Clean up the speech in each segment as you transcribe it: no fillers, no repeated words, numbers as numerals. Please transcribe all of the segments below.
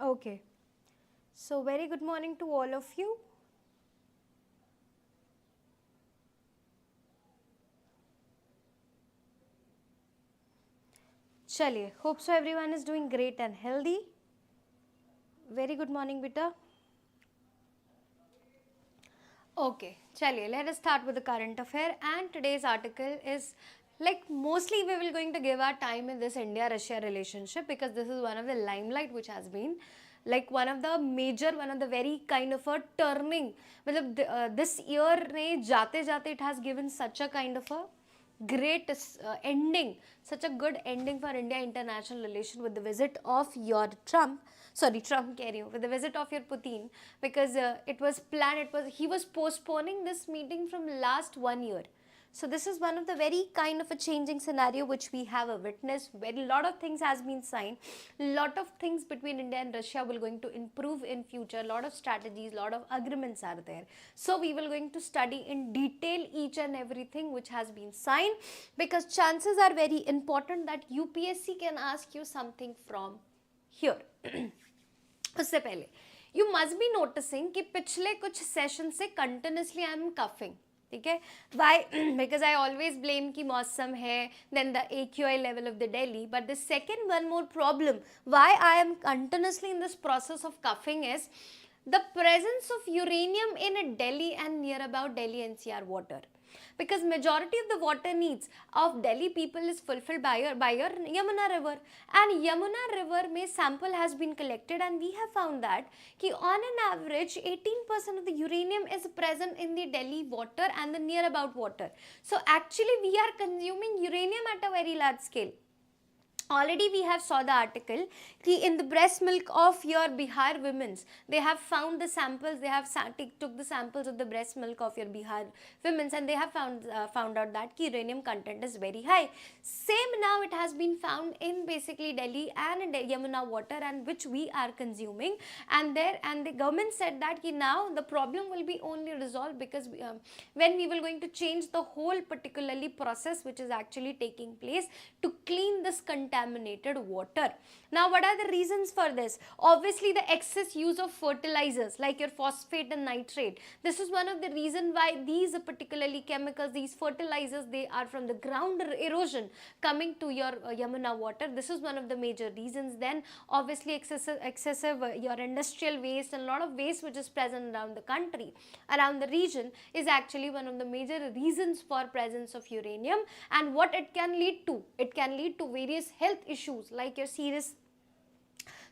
Okay. So very good morning to all of you. चलिए, hope so everyone is doing great and healthy. Very good morning, beta. Okay, chaliye, let us start with the current affair, and today's article is like mostly we will going to give our time in this India-Russia relationship because this is one of the limelight which has been like one of the major, one of the very kind of a turning. This year ne jate jate it has given such a kind of a great ending, such a good ending for India international relation with the visit of your Trump with the visit of your Putin, because it was planned, he was postponing this meeting from last 1 year. So this is one of the very kind of a changing scenario which we have witnessed. Very lot of things has been signed. Lot of things between India and Russia will going to improve in future. Lot of strategies, lot of agreements are there. So we will going to study in detail each and everything which has been signed, because chances are very important that UPSC can ask you something from here. उससे पहले you must be noticing कि पिछले कुछ session से continuously I am coughing. ठीक है, why? Because I always blame कि मौसम है, then the AQI level of the Delhi. But the second one more problem why I am continuously in this process of coughing is the presence of uranium in Delhi and near about Delhi NCR water. Because majority of the water needs of Delhi people is fulfilled by your Yamuna river, and Yamuna river में sample has been collected, and we have found that कि on an average 18% of the uranium is present in the Delhi water and the near about water. So actually we are consuming uranium at a very large scale. Already we have saw the article कि in the breast milk of your Bihar women's, they have found the samples, they have took the samples of the breast milk of your Bihar women's, and they have found out that uranium content is very high. Same now it has been found in basically Delhi and Yamuna water, and which we are consuming, and the government said that कि now the problem will be only resolved because when we will going to change the whole particularly process which is actually taking place to clean this contaminated water. Now what are the reasons for this? Obviously the excess use of fertilizers like your phosphate and nitrate. This is one of the reason why these particularly chemicals, these fertilizers, they are from the ground erosion coming to your Yamuna water. This is one of the major reasons. Then obviously excessive your industrial waste and a lot of waste which is present around the country, around the region, is actually one of the major reasons for presence of uranium. And what it can lead to? It can lead to various health issues like your serious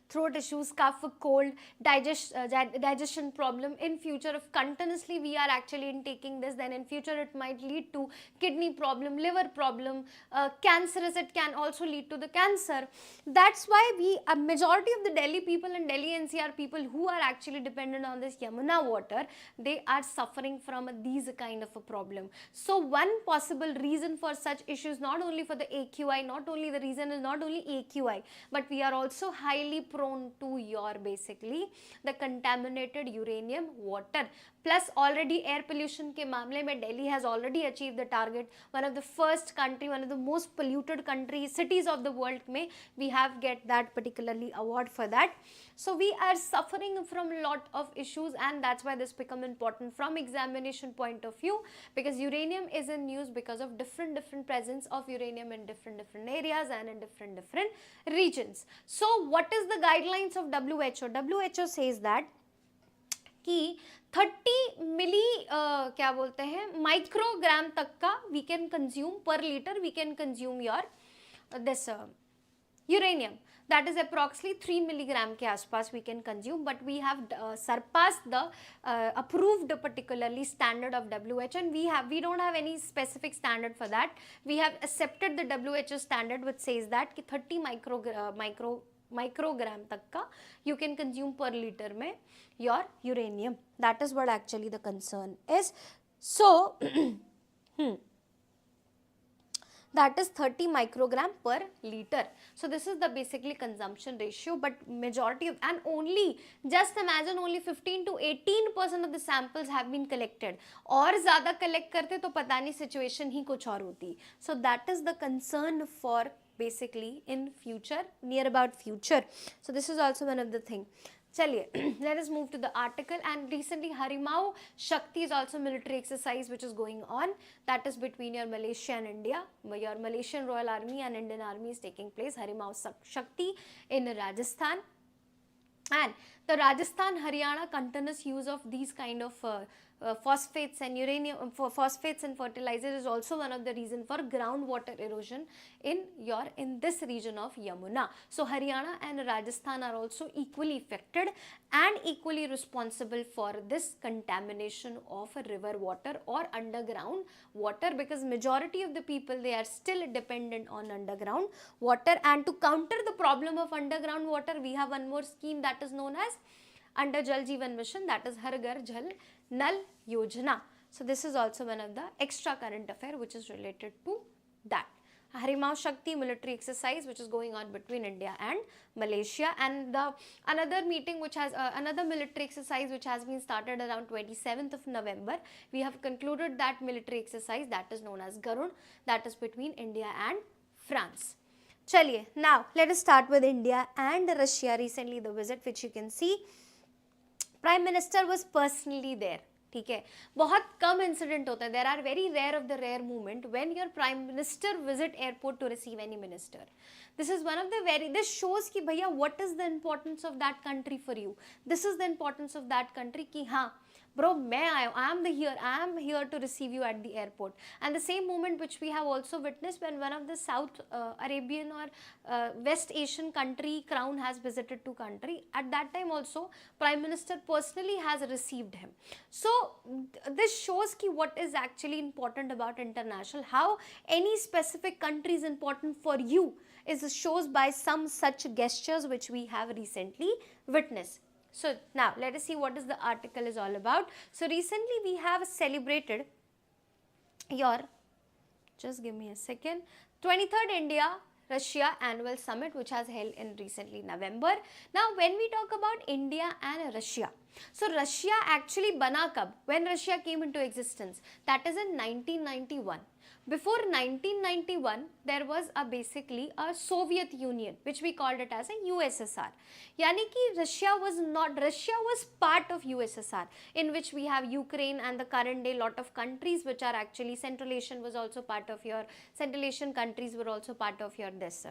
throat issues, cough, cold, digestion problem. In future, if continuously we are actually intaking this, then in future it might lead to kidney problem, liver problem, cancerous. It can also lead to the cancer. That's why a majority of the Delhi people and Delhi NCR people who are actually dependent on this Yamuna water, they are suffering from these kind of a problem. So one possible reason for such issues, not only for the AQI, not only the reason is not only AQI, but we are also highly prone to your basically the contaminated uranium water. Plus already air pollution के मामले में Delhi has already achieved the target. One of the first country, one of the most polluted countries, cities of the world में we have get that particularly award for that. So we are suffering from lot of issues, and that's why this become important from examination point of view, because uranium is in news because of different presence of uranium in different areas and in different regions. So what is the guidelines of WHO? WHO says that कि 30 मिली क्या बोलते हैं microgram तक का we can consume per liter, we can consume your this uranium. That is approximately 3 milligram के आसपास we can consume, but we have surpassed the approved particularly standard of WHO, and we don't have any specific standard for that. We have accepted the WHO standard which says that कि 30 microgram तक का you can consume per liter में your uranium. That is what actually the concern is. So that is 30 microgram per liter. So this is the basically consumption ratio, but majority of, and only just imagine only 15 to 18% of the samples have been collected. और ज़्यादा collect करते तो पता नहीं situation ही कुछ और होती. So that is the concern for basically in future, near about future. So this is also one of the thing. Chaliye, let us move to the article. And recently Harimau Shakti is also military exercise which is going on. That is between your Malaysia and India. Your Malaysian Royal Army and Indian Army is taking place. Harimau Shakti in Rajasthan. And the Rajasthan Haryana continuous use of these kind of phosphates and uranium, phosphates and fertilizers is also one of the reason for groundwater erosion in this region of Yamuna. So Haryana and Rajasthan are also equally affected and equally responsible for this contamination of river water or underground water, because majority of the people, they are still dependent on underground water. And to counter the problem of underground water, we have one more scheme that is known as under Jal Jeevan Mission, that is Har Ghar Jal Nal Yojana. So this is also one of the extra current affair which is related to that. Harimau Shakti military exercise which is going on between India and Malaysia. And the another meeting which has another military exercise which has been started around 27th of November. We have concluded that military exercise, that is known as Garud, that is between India and France. Chaliye, now let us start with India and Russia. Recently the visit which you can see, Prime Minister was personally there. ठीक है, बहुत कम incident होता है. There are very rare of the rare moment when your Prime Minister visit airport to receive any minister. This is one of the this shows कि भैया what is the importance of that country for you. This is the importance of that country कि हाँ bro, I am here to receive you at the airport. And the same moment which we have also witnessed when one of the South Arabian or West Asian country crown has visited to country, at that time also Prime Minister personally has received him. So this shows ki what is actually important about international, how any specific country is important for you is shows by some such gestures which we have recently witnessed. So now let us see what is the article is all about. So recently we have celebrated your, just give me a second, 23rd India Russia annual summit which has held in recently November. Now when we talk about India and Russia, so Russia actually bana kab, when Russia came into existence, that is in 1991. Before 1991, there was basically a Soviet Union, which we called it as a USSR. Yani ki Russia was part of USSR, in which we have Ukraine and the current day lot of countries which are actually Central Asian was also part of your, Central Asian countries were also part of your this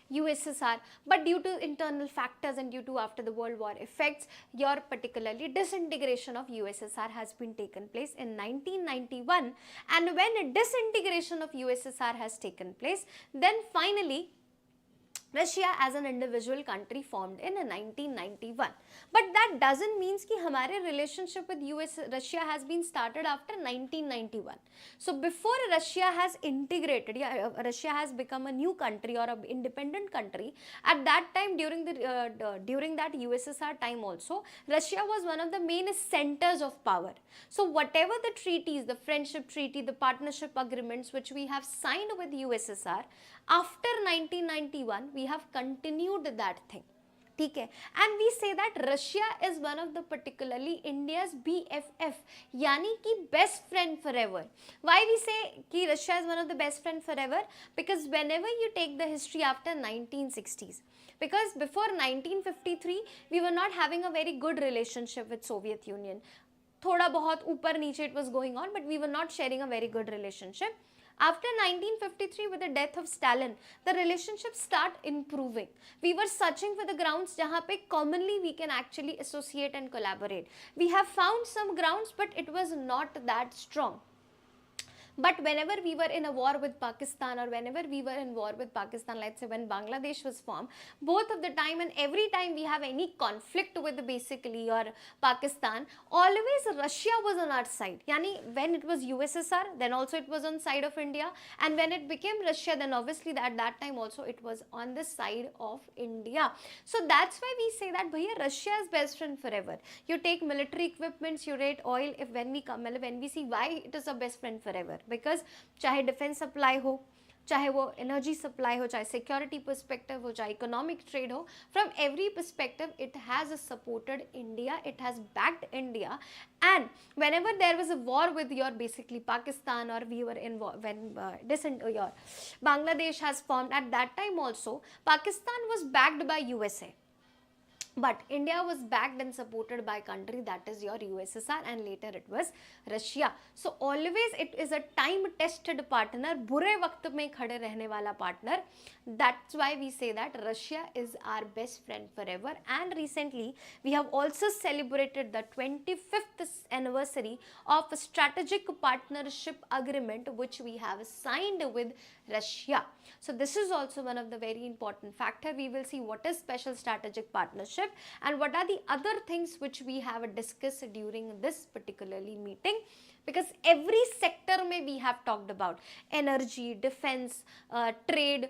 USSR, but due to internal factors and due to after the World War effects, your particularly disintegration of USSR has been taken place in 1991. And when disintegration of USSR has taken place, then finally Russia as an individual country formed in 1991. But that doesn't mean कि हमारे relationship with Russia has been started after 1991. So before Russia has integrated, Russia has become a new country or an independent country, at that time during that USSR time also, Russia was one of the main centers of power. So whatever the treaties, the friendship treaty, the partnership agreements which we have signed with USSR, after 1991, we have continued that thing. ठीक है, and we say that Russia is one of the particularly India's BFF, यानी कि best friend forever. Why we say कि Russia is one of the best friend forever? Because whenever you take the history after 1960s, because before 1953 we were not having a very good relationship with Soviet Union. थोड़ा बहुत ऊपर नीचे it was going on, but we were not sharing a very good relationship. After 1953, with the death of Stalin, the relationship start improving. We were searching for the grounds jahan pe commonly we can actually associate and collaborate. We have found some grounds, but it was not that strong. But whenever we were in a war with Pakistan, or whenever we were in war with Pakistan, let's say when Bangladesh was formed, both of the time and every time we have any conflict with basically or Pakistan, always Russia was on our side. Yani when it was USSR, then also it was on side of India, and when it became Russia, then obviously at that time also it was on the side of India. So that's why we say that bhaiya Russia is best friend forever. You take military equipments, you rate oil, when we see why it is a best friend forever, because चाहे defence supply हो, चाहे वो energy supply हो, चाहे security perspective हो, चाहे economic trade हो, from every perspective it has supported India, it has backed India. And whenever there was a war with your basically Pakistan, or we were in when your Bangladesh has formed, at that time also Pakistan was backed by USA. But India was backed and supported by country that is your USSR, and later it was Russia. So always it is a time tested partner, बुरे वक्त में खड़े रहने वाला partner. That's why we say that Russia is our best friend forever. And recently we have also celebrated the 25th anniversary of a strategic partnership agreement which we have signed with Russia. So this is also one of the very important factor. We will see what is special strategic partnership and what are the other things which we have discussed during this particularly meeting, because every sector may we have talked about energy, defense, trade,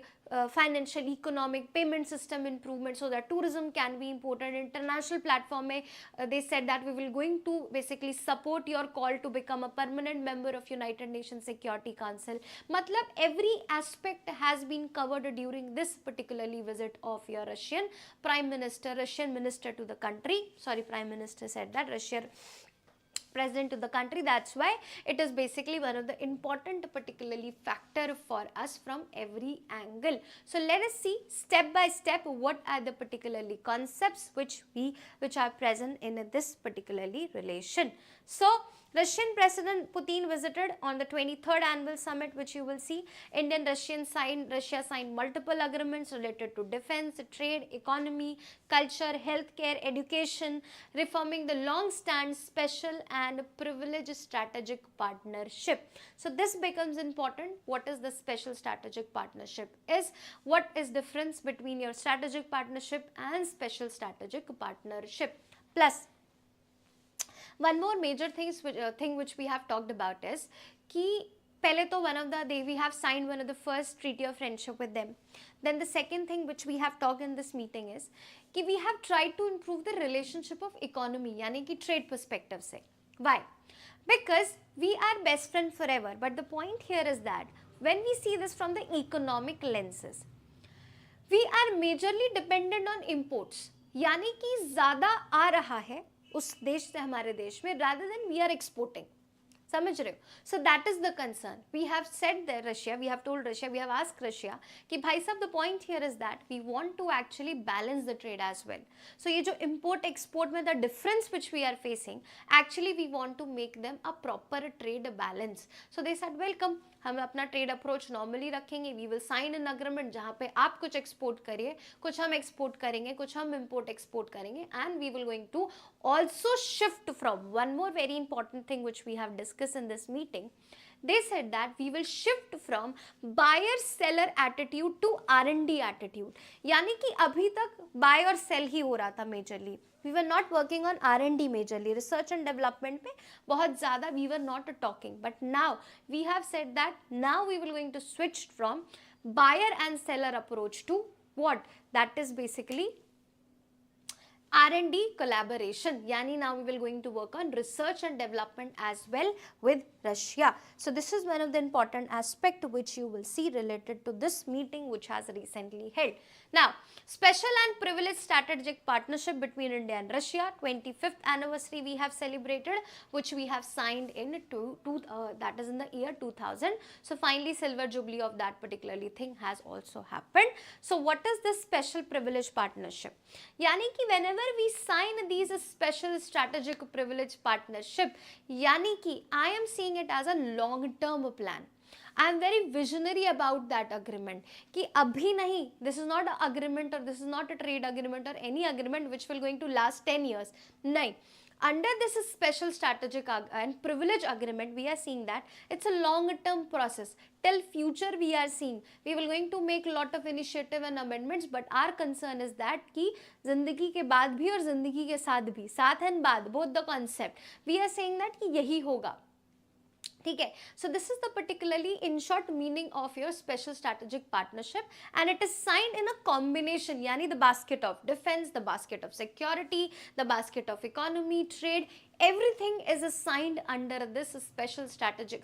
financial, economic, payment system improvement, so that tourism can be important. International platform mein, they said that we will going to basically support your call to become a permanent member of United Nations Security Council. Matlab every aspect has been covered during this particularly visit of your Russian Prime Minister, Russian Minister to the country. Sorry, Prime Minister said that, Russian President to the country. That's why it is basically one of the important particularly factor for us from every angle. So let us see step by step what are the particularly concepts which are present in this particularly relation. So Russian President Putin visited on the 23rd annual summit, which you will see. Russia signed multiple agreements related to defense, trade, economy, culture, healthcare, education, reforming the long-stand special and privileged strategic partnership. So this becomes important. What is the special strategic partnership? What is difference between your strategic partnership and special strategic partnership? Plus, one more major thing which we have talked about is कि पहले तो we have signed one of the first treaty of friendship with them. Then the second thing which we have talked in this meeting is कि we have tried to improve the relationship of economy, यानी कि trade perspective से. Why? Because we are best friend forever. But the point here is that when we see this from the economic lenses, we are majorly dependent on imports. यानी कि ज़्यादा आ रहा है उस देश से हमारे देश में, rather than we are exporting. समझ रहे हो? So that is the concern. We have said that Russia, we have told Russia, we have asked Russia कि भाई साहब, the point here is that we want to actually balance the trade as well. So ये जो import export में the difference which we are facing, actually we want to make them a proper trade balance. So they said welcome, हम अपना trade approach normally रखेंगे. We will sign an agreement जहाँ पे आप कुछ एक्सपोर्ट करिए, कुछ हम एक्सपोर्ट करेंगे, कुछ हम इम्पोर्ट एक्सपोर्ट करेंगे, and we will going to also shift from one more very important thing which we have discuss in this meeting. They said that we will shift from buyer seller attitude to R&D attitude. यानी कि अभी तक buy और sell ही हो रहा था majorly. We were not working on R&D majorly. Research and development पे बहुत ज़्यादा we were not talking. But now we have said that now we will going to switch from buyer and seller approach to what? That is basically R&D collaboration. Yani now we will going to work on research and development as well with Russia. So this is one of the important aspect which you will see related to this meeting which has recently held. Now, special and privileged strategic partnership between India and Russia, 25th anniversary we have celebrated, which we have signed in that is in the year 2000. So finally silver jubilee of that particularly thing has also happened. So what is this special privilege partnership? Yani ki whenever we sign these special strategic privilege partnership, yani ki I am seeing it as a long term plan. I am very visionary about that agreement कि अभी नहीं, this is not an agreement or this is not a trade agreement or any agreement which will going to last 10 years. नहीं, under this special strategic and privilege agreement we are seeing that it's a long term process. Till future we are seeing we will going to make a lot of initiative and amendments, but our concern is that कि जिंदगी के बाद भी और जिंदगी के साथ भी, साथ and बाद, both the concept, we are saying that कि यही होगा. ठीक है, so this is the particularly in short meaning of your special strategic partnership, and it is signed in a combination, यानी the basket of defense, the basket of security, the basket of economy, trade, Everything is assigned under this special strategic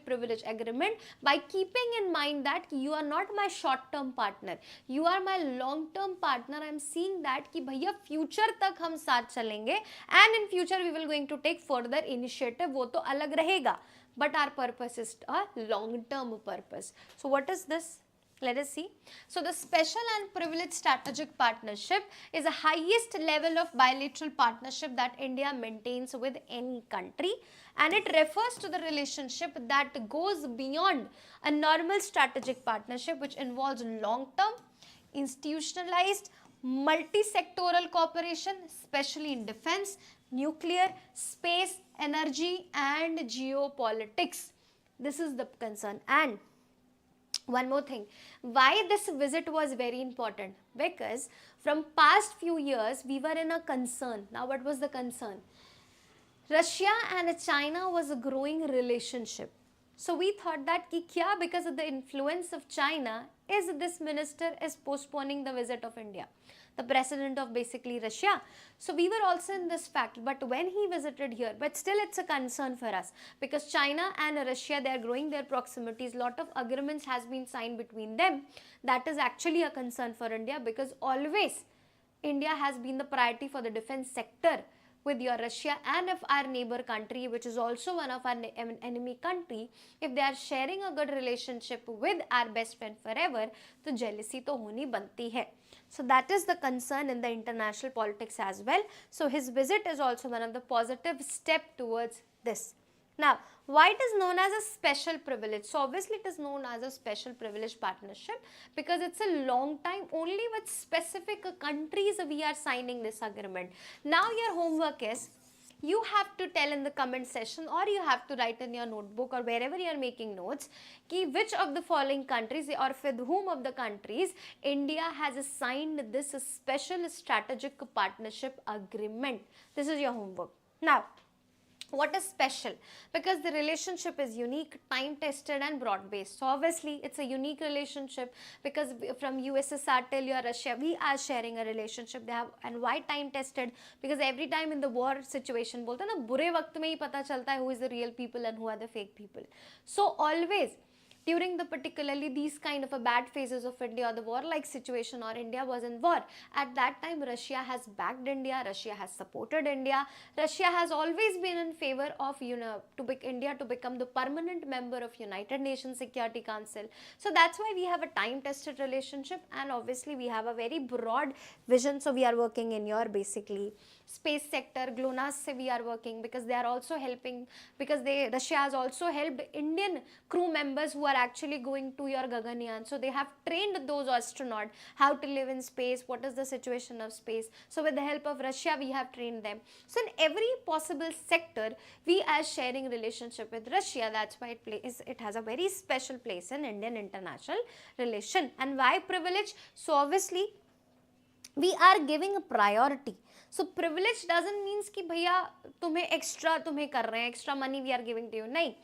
privilege agreement, by keeping in mind that you are not my short term partner, you are my long term partner. I am seeing that कि भैया future तक हम साथ चलेंगे, and in future we will going to take further initiative, वो तो अलग रहेगा, but our purpose is a long term purpose. So what is this? Let us see. So the special and privileged strategic partnership is the highest level of bilateral partnership that India maintains with any country, and it refers to the relationship that goes beyond a normal strategic partnership, which involves long-term, institutionalized, multi-sectoral cooperation, especially in defense, nuclear, space, energy and geopolitics. This is the concern. And one more thing, why this visit was very important, because from past few years we were in a concern. Now what was the concern? Russia and China was a growing relationship. So we thought that ki kya, because of the influence of China, is this minister is postponing the visit of India, the president of basically Russia. So we were also in this fact, but when he visited here, but still it's a concern for us, because China and Russia, they are growing their proximities, lot of agreements has been signed between them. That is actually a concern for India, because always India has been the priority for the defense sector with your Russia, and if our neighbor country, which is also one of our enemy country, if they are sharing a good relationship with our best friend forever, तो jealousy तो होनी बनती है. So that is the concern in the international politics as well. So his visit is also one of the positive step towards this. Now, why it is known as a special privilege? So obviously it is known as a special privilege partnership because it's a long time, only with specific countries we are signing this agreement. Now your homework is, you have to tell in the comment section, or you have to write in your notebook or wherever you are making notes, ki which of the following countries or with whom of the countries India has signed this special strategic partnership agreement. This is your homework. Now, what is special? Because the relationship is unique, time tested and broad based. So obviously it's a unique relationship because from USSR till your Russia, we are sharing a relationship. They have, and why time tested? Because every time in the war situation, बोलते हैं ना, बुरे वक्त में ही पता चलता है who is the real people and who are the fake people. So always during the particularly these kind of a bad phases of India or the war-like situation, or India was in war, at that time Russia has backed India, Russia has supported India, Russia has always been in favor of India to become the permanent member of United Nations Security Council. So that's why we have a time-tested relationship, and obviously we have a very broad vision. So we are working in your basically space sector, GLONASS se we are working, because they are also helping, because Russia has also helped Indian crew members who are actually going to your Gaganyaan. So they have trained those astronauts how to live in space, what is the situation of space. So with the help of Russia, we have trained them. So in every possible sector, we are sharing relationship with Russia. That's why it has a very special place in Indian international relation. And why privilege? So obviously, we are giving a priority. So privilege doesn't means कि भैया तुम्हें extra तुम्हें कर रहे हैं, extra money we are giving to you. नहीं.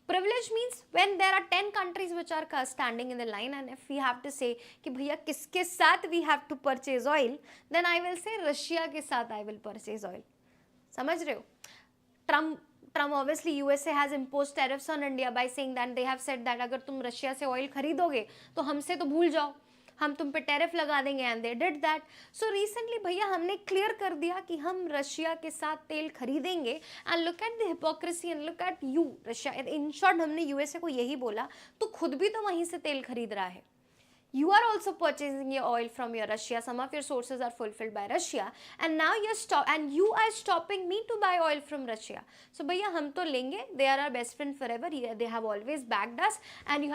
Privilege means when there are 10 countries which are standing in the line, and if we have to say कि भैया किसके साथ we have to purchase oil, then I will say Russia के साथ I will purchase oil. समझ रहे हो? Trump obviously USA has imposed tariffs on India by saying that they have said that अगर तुम रशिया से oil खरीदोगे तो हमसे तो भूल जाओ, हम तुम पे टैरिफ लगा देंगे, and they did that. So recently भैया हमने क्लियर कर दिया कि हम रशिया के साथ तेल खरीदेंगे. And look at the hypocrisy and look at you Russia. In short हमने यूएसए को यही बोला, तो खुद भी तो वहीं से तेल खरीद रहा है. You are also purchasing your oil from your Russia. Some of your sources are fulfilled by Russia, and now you are stopping me to buy oil from Russia. So भैया हम तो लेंगे. They are our best friend forever. They have always backed us, and you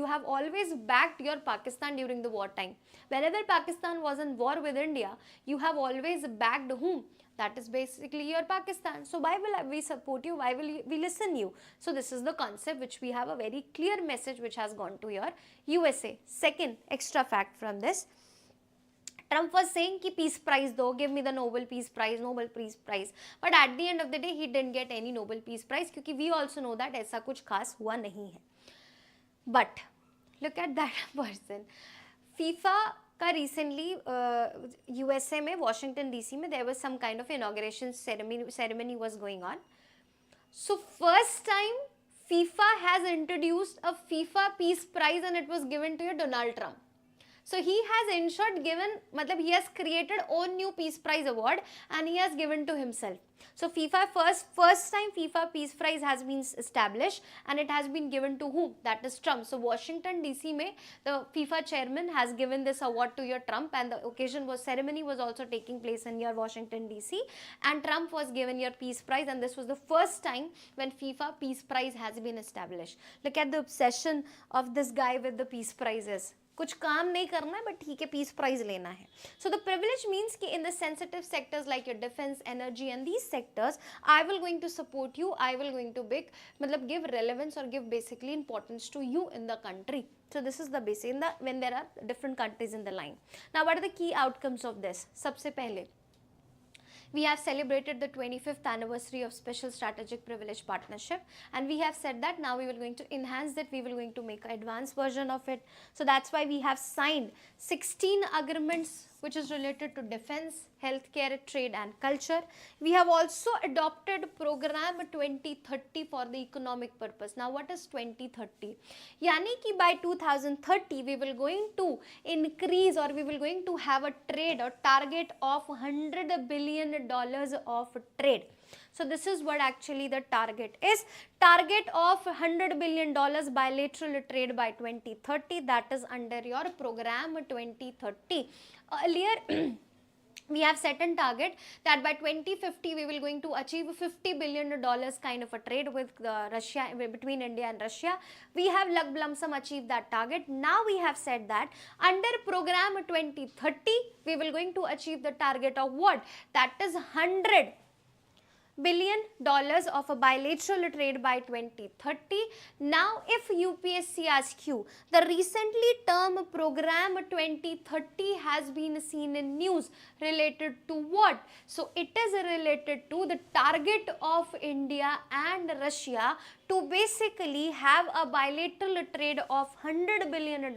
have always backed your Pakistan during the war time. Whenever Pakistan was in war with India, you have always backed whom? That is basically your Pakistan. So why will we support you? Why will we listen you? So this is the concept which we have a very clear message which has gone to your USA. Second extra fact from this, Trump was saying कि peace prize do, give me the Nobel Peace Prize. But at the end of the day, he didn't get any Nobel Peace Prize क्योंकि we also know that ऐसा कुछ खास हुआ नहीं है. But look at that person. FIFA का recently USA में Washington DC में there was some kind of inauguration ceremony was going on. So first time FIFA has introduced a FIFA Peace Prize and it was given to Donald Trump. So he has ensured matlab he has created own new Peace Prize award and he has given to himself. So FIFA first time FIFA Peace Prize has been established and it has been given to whom? That is Trump. So Washington DC mein the FIFA chairman has given this award to Trump, and the ceremony was also taking place in Washington DC, and Trump was given Peace Prize, and this was the first time when FIFA Peace Prize has been established. Look at the obsession of this guy with the Peace Prizes. कुछ काम नहीं करना है but ठीक है peace prize लेना है. So the privilege means कि in the sensitive sectors like your defence, energy and these sectors I will going to support you, I will going to मतलब गिव रेलेवेंस और give basically importance to you in the country. So this is the basic in the when there are different countries in the line. Now what are the key outcomes of this? सबसे पहले we have celebrated the 25th anniversary of Special Strategic Privilege Partnership, and we have said that now we will going to enhance that, we will going to make an advanced version of it. So that's why we have signed 16 agreements which is related to defense, healthcare, trade and culture. We have also adopted program 2030 for the economic purpose. Now what is 2030? Yani ki by 2030 we will going to increase or we will going to have a trade or target of $100 billion of trade. So this is what actually the target is. Target of $100 billion bilateral trade by 2030, that is under your program 2030. Earlier we have set a target that by 2050 we will going to achieve $50 billion kind of a trade with Russia, between India and Russia. We have lump sum achieved that target. Now we have said that under program 2030 we will going to achieve the target of what? That is $100 billion of a bilateral trade by 2030. Now if UPSC asks you, the recently term program 2030 has been seen in news related to what? So it is related to the target of India and Russia to basically have a bilateral trade of $100 billion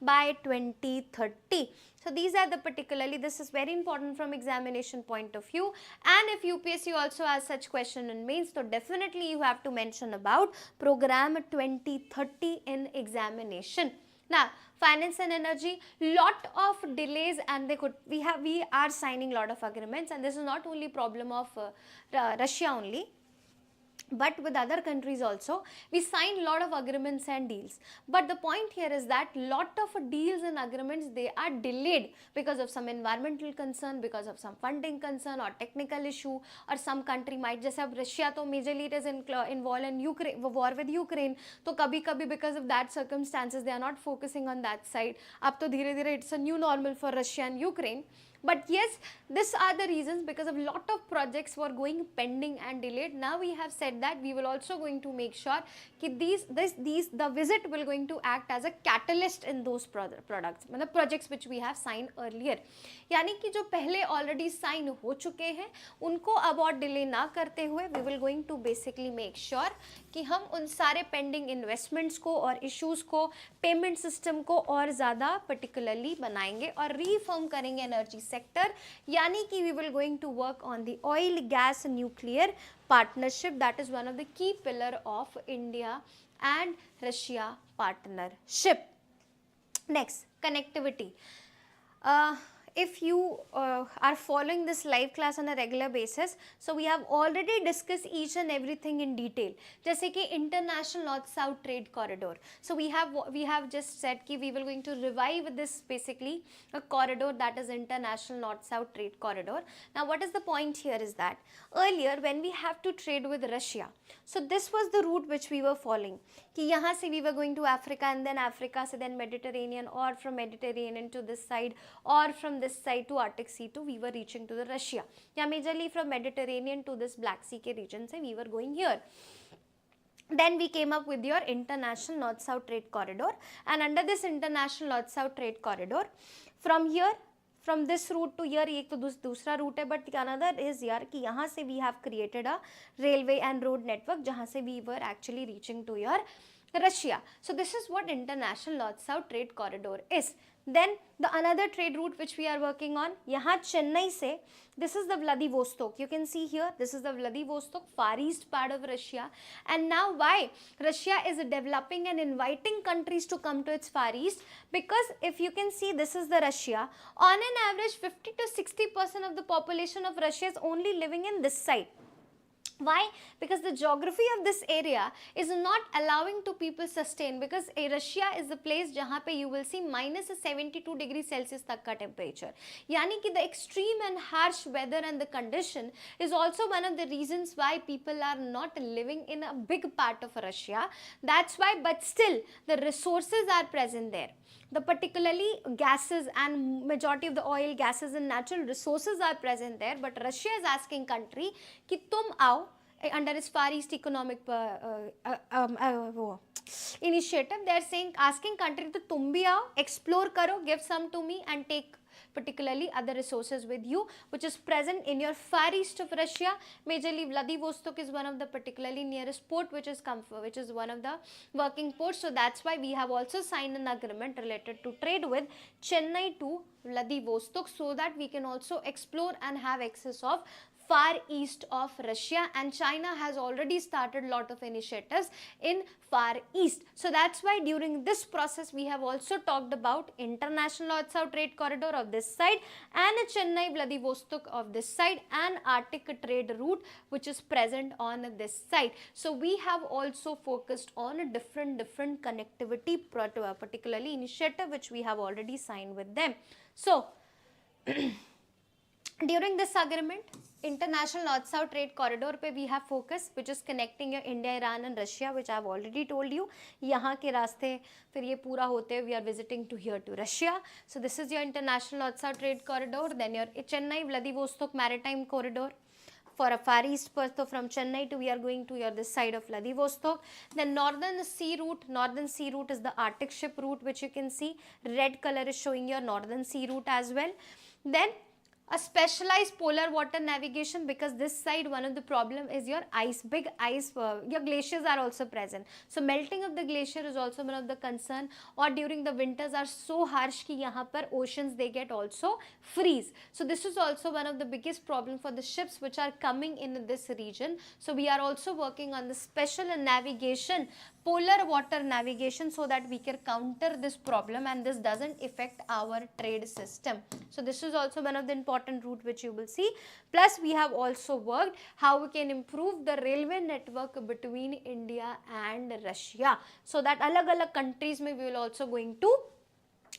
by 2030. So these are the particularly, this is very important from examination point of view, and if UPSC also has such question in mains, so definitely you have to mention about program 2030 in examination. Now finance and energy, lot of delays, and we are signing lot of agreements, and this is not only problem of Russia only, but with other countries also. We signed lot of agreements and deals, but the point here is that lot of deals and agreements, they are delayed because of some environmental concern, because of some funding concern or technical issue, or some country might just have Russia, so majorly it is involved in war with Ukraine, so kabhi because of that circumstances they are not focusing on that side. Ab to dheere dheere it's a new normal for Russia and Ukraine. But yes, these are the reasons because of lot of projects were going pending and delayed. Now we have said that we will also going to make sure that the visit will going to act as a catalyst in those products, मतलब projects which we have signed earlier. यानी कि जो पहले already sign हो चुके हैं उनको अब और delay ना करते हुए we will going to basically make sure कि हम उन सारे pending investments को और issues को, payment system को और ज़्यादा particularly बनाएंगे और reform करेंगे energy sector. यानी कि we will going to work on the oil, gas, nuclear partnership. That is one of the key pillar of India and Russia partnership. Next, connectivity. If you are following this live class on a regular basis, so we have already discussed each and everything in detail. जैसे कि international north-south trade corridor. So we have just said कि we will going to revive this basically a corridor, that is international north-south trade corridor. Now what is the point here is that earlier when we have to trade with Russia, so this was the route which we were following. कि यहाँ से we were going to Africa, and then Africa से then Mediterranean, or from Mediterranean to this side, or from this side to Arctic Sea to we were reaching to the Russia. Yeah, majorly from Mediterranean to this Black Sea ke region se we were going here. Then we came up with your international north-south trade corridor, and under this international north-south trade corridor, from here, from this route to here, एक तो दूसरा route है, but another is यार कि यहाँ से we have created a railway and road network जहाँ से we were actually reaching to your Russia. So this is what international north-south trade corridor is. Then the another trade route which we are working on, यहाँ Chennai से, this is the Vladivostok. You can see here, this is the Vladivostok, far east part of Russia. And now why Russia is developing and inviting countries to come to its far east? Because if you can see, this is the Russia. On an average, 50 to 60% of the population of Russia is only living in this side. Why? Because the geography of this area is not allowing to people sustain, because Russia is the place जहाँ पे you will see minus 72 degrees Celsius तक का temperature. यानी कि the extreme and harsh weather and the condition is also one of the reasons why people are not living in a big part of Russia. That's why, but still the resources are present there. The particularly gases and majority of the oil, gases and natural resources are present there, but Russia is asking country कि तुम आओ under its Far East Economic initiative. They are saying, asking country to तुम भी आओ, explore करो, give some to me and take particularly other resources with you, which is present in your far east of Russia. Majorly Vladivostok is one of the particularly nearest port which is one of the working ports. So that's why we have also signed an agreement related to trade with Chennai to Vladivostok, so that we can also explore and have access of far east of Russia, and China has already started lot of initiatives in far east. So that's why during this process we have also talked about international north-south trade corridor of this side and Chennai Vladivostok of this side and Arctic trade route which is present on this side. So we have also focused on different connectivity, particularly initiative which we have already signed with them. So during this agreement, international north-south trade corridor पे we have focus, which is connecting your India, Iran and Russia, which I have already told you. यहाँ के रास्ते फिर ये पूरा होते we are visiting to here to Russia. So this is your international north-south trade corridor. Then your Chennai Vladivostok maritime corridor for a far east path. So from Chennai to we are going to your this side of Vladivostok. Then northern sea route. Northern sea route is the Arctic ship route, which you can see red color is showing your northern sea route as well. Then a specialized polar water navigation, because this side one of the problem is your ice, big ice, your glaciers are also present. So melting of the glacier is also one of the concern, or during the winters are so harsh कि यहाँ पर oceans they get also freeze. So this is also one of the biggest problem for the ships which are coming in this region. So we are also working on the special navigation, polar water navigation, so that we can counter this problem and this doesn't affect our trade system. So this is also one of the important route which you will see. Plus we have also worked how we can improve the railway network between India and Russia, so that alag countries mein we will also going to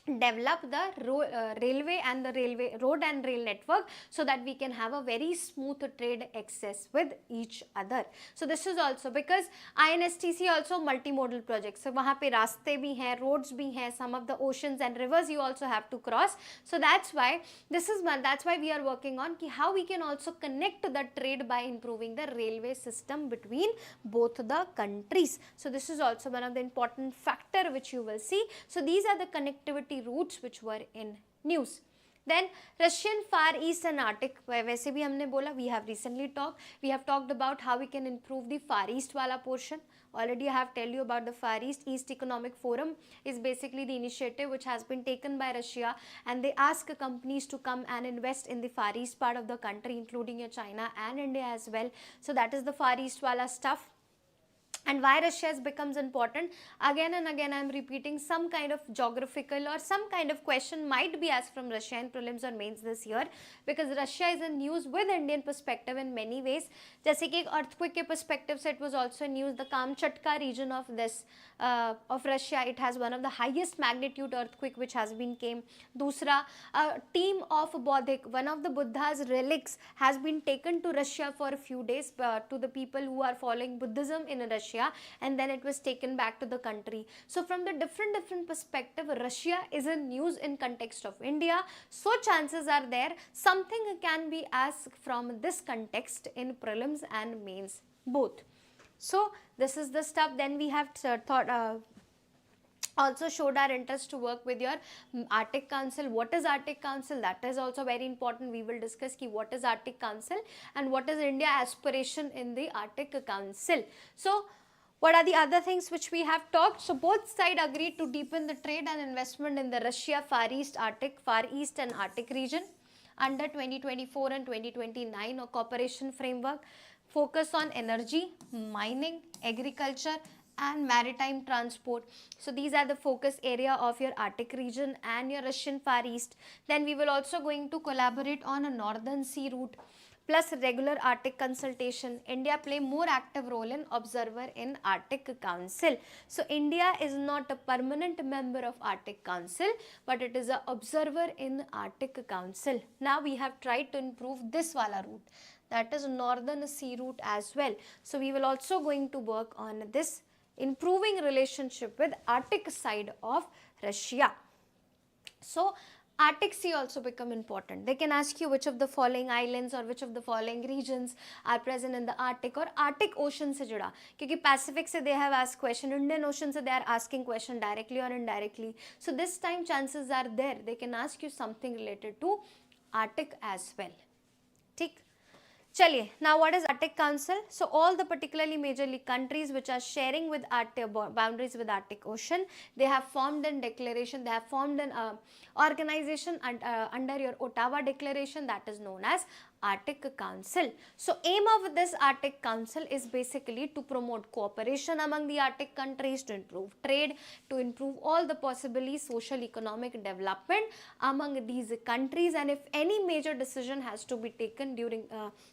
develop the railway and the road and rail network, so that we can have a very smooth trade access with each other. So this is also because INSTC also multimodal projects, so वहाँ पे रास्ते भी हैं, roads भी हैं, some of the oceans and rivers you also have to cross. So that's why we are working on how we can also connect the trade by improving the railway system between both the countries. So this is also one of the important factor which you will see. So these are the connectivity routes which were in news. Then Russian Far East and Arctic, वैसे भी हमने बोला, we have recently talked about how we can improve the Far East वाला portion. Already I have tell you about the Far East Economic Forum is basically the initiative which has been taken by Russia, and they ask companies to come and invest in the Far East part of the country, including your China and India as well. So that is the Far East wala stuff. And why Russia becomes important, again and again I am repeating, some kind of geographical or some kind of question might be asked from Russia in prelims or mains this year, because Russia is in news with Indian perspective in many ways. जैसे कि earthquake के perspective से it was also news, the Kamchatka region of this of Russia, it has one of the highest magnitude earthquake which has been came. दूसरा, a team of Bodhik, one of the Buddha's relics has been taken to Russia for a few days to the people who are following Buddhism in Russia, and then it was taken back to the country. So from the different perspective, Russia is in news in context of India. So chances are there something can be asked from this context in prelims and mains both. So this is the stuff. Then we have also showed our interest to work with your Arctic Council. What is Arctic Council? That is also very important. We will discuss what is Arctic Council and what is India aspiration in the Arctic Council. So What are the other things which we have talked? So both sides agreed to deepen the trade and investment in the Russia, Far East, Far East and Arctic region under 2024 and 2029 or cooperation framework. Focus on energy, mining, agriculture and maritime transport. So these are the focus area of your Arctic region and your Russian Far East. Then we will also going to collaborate on a northern sea route plus regular Arctic consultation. India play more active role in observer in Arctic Council. So India is not a permanent member of Arctic Council, but it is an observer in Arctic Council. Now we have tried to improve this wala route, that is northern sea route as well. So we will also going to work on this improving relationship with Arctic side of Russia. So Arctic Sea also become important. They can ask you which of the following islands or which of the following regions are present in the Arctic or Arctic Ocean से जुड़ा, क्योंकि Pacific से they have asked question, Indian Ocean से they are asking question directly or indirectly. So this time chances are there, they can ask you something related to Arctic as well. ठीक. Chaliye, now what is Arctic Council? So all the particularly majorly countries which are sharing with Arctic boundaries with Arctic Ocean, they have formed a declaration, they have formed an organization under your Ottawa Declaration, that is known as Arctic Council. So aim of this Arctic Council is basically to promote cooperation among the Arctic countries, to improve trade, to improve all the possibly social economic development among these countries, and if any major decision has to be taken during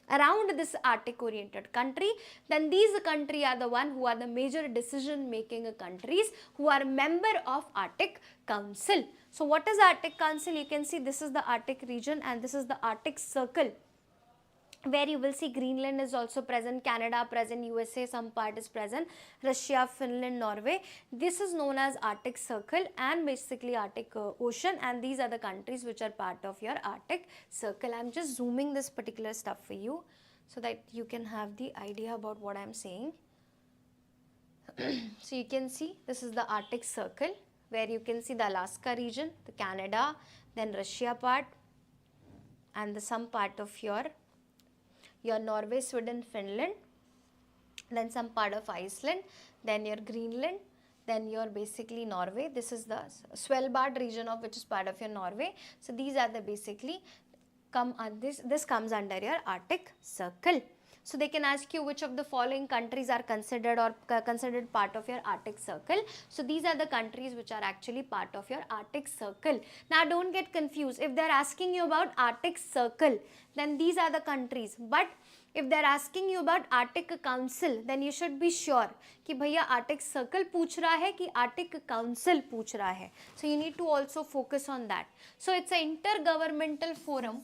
around this Arctic oriented country, then these countries are the one who are the major decision making countries who are member of Arctic Council. So what is Arctic Council? You can see this is the Arctic region and this is the Arctic Circle, where you will see Greenland is also present, Canada present, USA some part is present, Russia, Finland, Norway. This is known as Arctic Circle and basically Arctic Ocean, and these are the countries which are part of your Arctic Circle. I am just zooming this particular stuff for you so that you can have the idea about what I am saying. So you can see this is the Arctic Circle, where you can see the Alaska region, the Canada, then Russia part, and the some part of your Norway, Sweden, Finland, then some part of Iceland, then your Greenland, then your basically Norway. This is the Svalbard region of which is part of your Norway. So these are the basically this comes under your Arctic Circle. So they can ask you which of the following countries are considered part of your Arctic Circle. So these are the countries which are actually part of your Arctic Circle. Now don't get confused. If they are asking you about Arctic Circle, then these are the countries. But if they are asking you about Arctic Council, then you should be sure कि भैया Arctic Circle पूछ रहा है कि Arctic Council पूछ रहा है. So you need to also focus on that. So it's an intergovernmental forum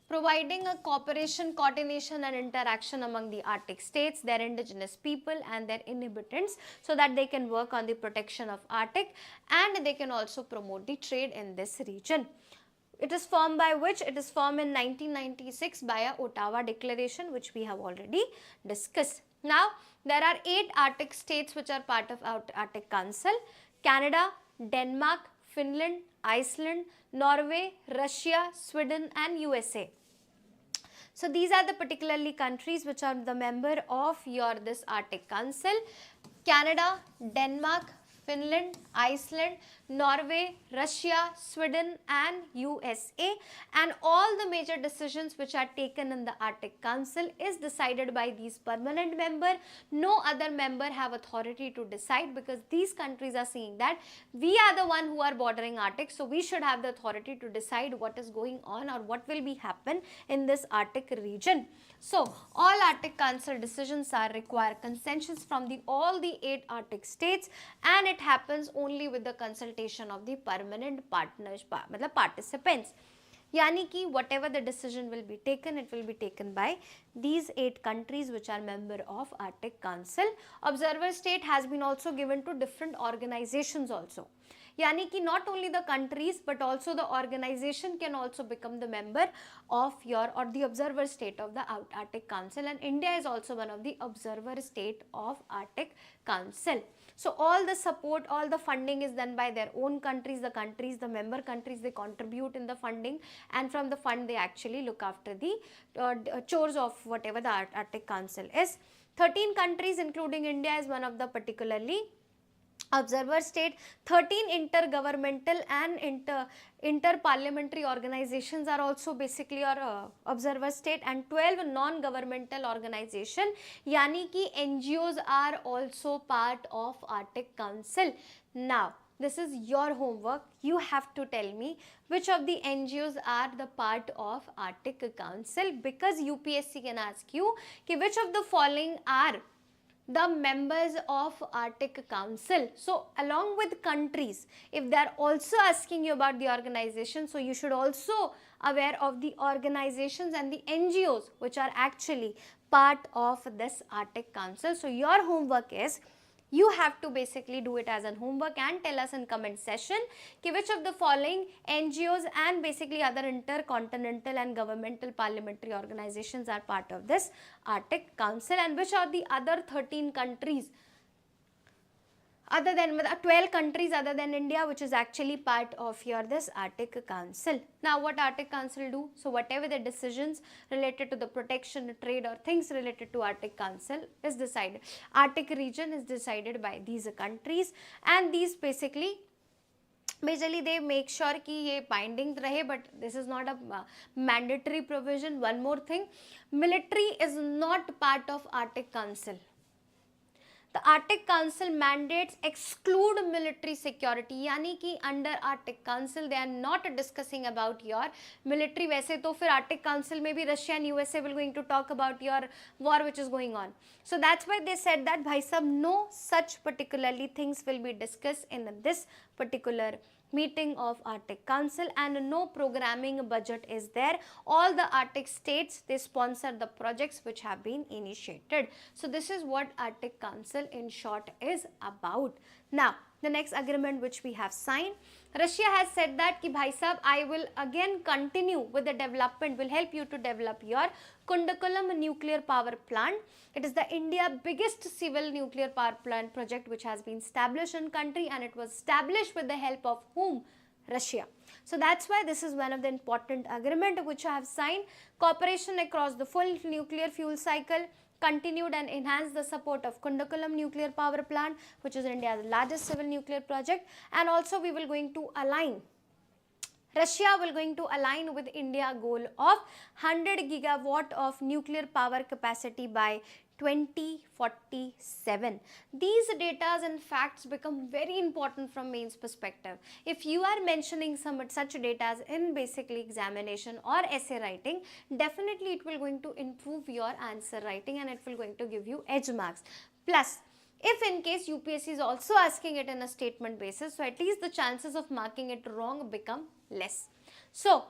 providing a cooperation, coordination and interaction among the Arctic states, their indigenous people and their inhabitants, so that they can work on the protection of Arctic and they can also promote the trade in this region. It is formed by which? It is formed in 1996 by a Ottawa Declaration, which we have already discussed. Now, there are 8 Arctic states which are part of Arctic Council: Canada, Denmark, Finland, Iceland, Norway, Russia, Sweden and USA. So these are the particularly countries which are the member of this Arctic Council: Canada, Denmark, Finland, Iceland, Norway, Russia, Sweden and USA, and all the major decisions which are taken in the Arctic Council is decided by these permanent member. No other member have authority to decide, because these countries are saying that we are the one who are bordering Arctic, so we should have the authority to decide what is going on or what will be happen in this Arctic region. So all Arctic Council decisions are require consensus from all the 8 Arctic states, and it happens only with the consultation of the permanent partners, participants. Yani ki whatever the decision will be taken, it will be taken by these 8 countries which are member of Arctic Council. Observer state has been also given to different organizations also. Yani ki not only the countries but also the organization can also become the member of the observer state of the Arctic Council, and India is also one of the observer state of Arctic Council. So all the support, all the funding is done by their own countries, the member countries, they contribute in the funding, and from the fund they actually look after the chores of whatever the Arctic Council is. 13 countries including India is one of the particularly observer state. 13 intergovernmental and inter-parliamentary organizations are also basically your observer state, and 12 non-governmental organization yani ki NGOs are also part of Arctic Council. Now this is your homework. You have to tell me which of the NGOs are the part of Arctic Council, because UPSC can ask you ki which of the following are the members of Arctic Council. So along with countries, if they are also asking you about the organization, so you should also aware of the organizations and the NGOs which are actually part of this Arctic Council. So your homework is, you have to basically do it as a homework and tell us in comment section ki which of the following NGOs and basically other intercontinental and governmental parliamentary organizations are part of this Arctic Council, and which are the other 13 countries other than 12 countries other than India which is actually part of your this Arctic Council. Now what Arctic Council do? So whatever the decisions related to the protection, trade or things related to Arctic Council is decided. Arctic region is decided by these countries, and these basically majorly they make sure ki ye binding rahe, but this is not a mandatory provision. One more thing, military is not part of Arctic Council. The Arctic Council mandates exclude military security, यानी कि under Arctic Council they are not discussing about your military. वैसे तो फिर Arctic Council में भी Russia and USA will going to talk about your war which is going on. So that's why they said that भाई साहब no such particularly things will be discussed in this particular meeting of Arctic Council, and no programming budget is there. All the Arctic states, they sponsor the projects which have been initiated. So this is what Arctic Council in short is about. Now the next agreement which we have signed, Russia has said that ki bhai sahab, I will again continue with the development, will help you to develop your Kundakulam nuclear power plant. It is the India biggest civil nuclear power plant project which has been established in country, and it was established with the help of whom? Russia. So that's why this is one of the important agreement which I have signed. Cooperation across the full nuclear fuel cycle, continued and enhanced the support of Kundakulam nuclear power plant, which is India's largest civil nuclear project, and also we will going to align, Russia will going to align with India goal of 100 gigawatt of nuclear power capacity by 2047. These data and facts become very important from mains perspective. If you are mentioning some such data in basically examination or essay writing, definitely it will going to improve your answer writing and it will going to give you edge marks. Plus, if in case UPSC is also asking it in a statement basis, so at least the chances of marking it wrong become less. So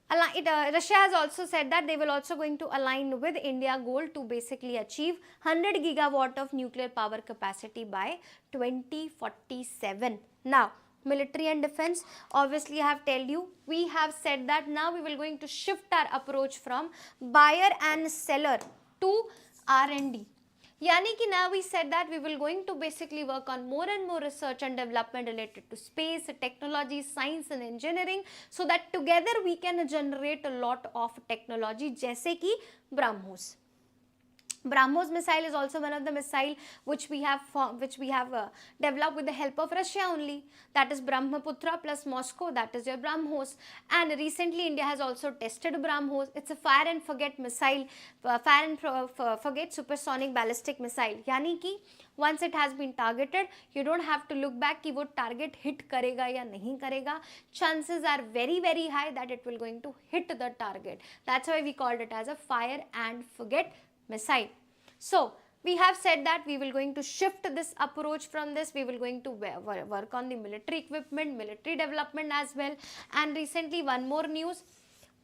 Russia has also said that they will also going to align with India goal to basically achieve 100 gigawatt of nuclear power capacity by 2047. Now military and defense, obviously I have tell you, we have said that now we will going to shift our approach from buyer and seller to R&D. Yani ki now we said that we will going to basically work on more and more research and development related to space, technology, science and engineering, so that together we can generate a lot of technology, jaise ki BrahMos. BrahMos missile is also one of the missile which we have developed with the help of Russia only. That is Brahmaputra plus Moscow, that is your BrahMos. And recently India has also tested BrahMos. It's a fire and forget missile, fire and forget supersonic ballistic missile. Yani ki once it has been targeted, you don't have to look back ki wo target hit karega ya nahi karega. Chances are very very high that it will going to hit the target. That's why we called it as a fire and forget missile. So we have said that we will going to shift this approach from this, we will going to work on the military equipment, military development as well. And recently one more news,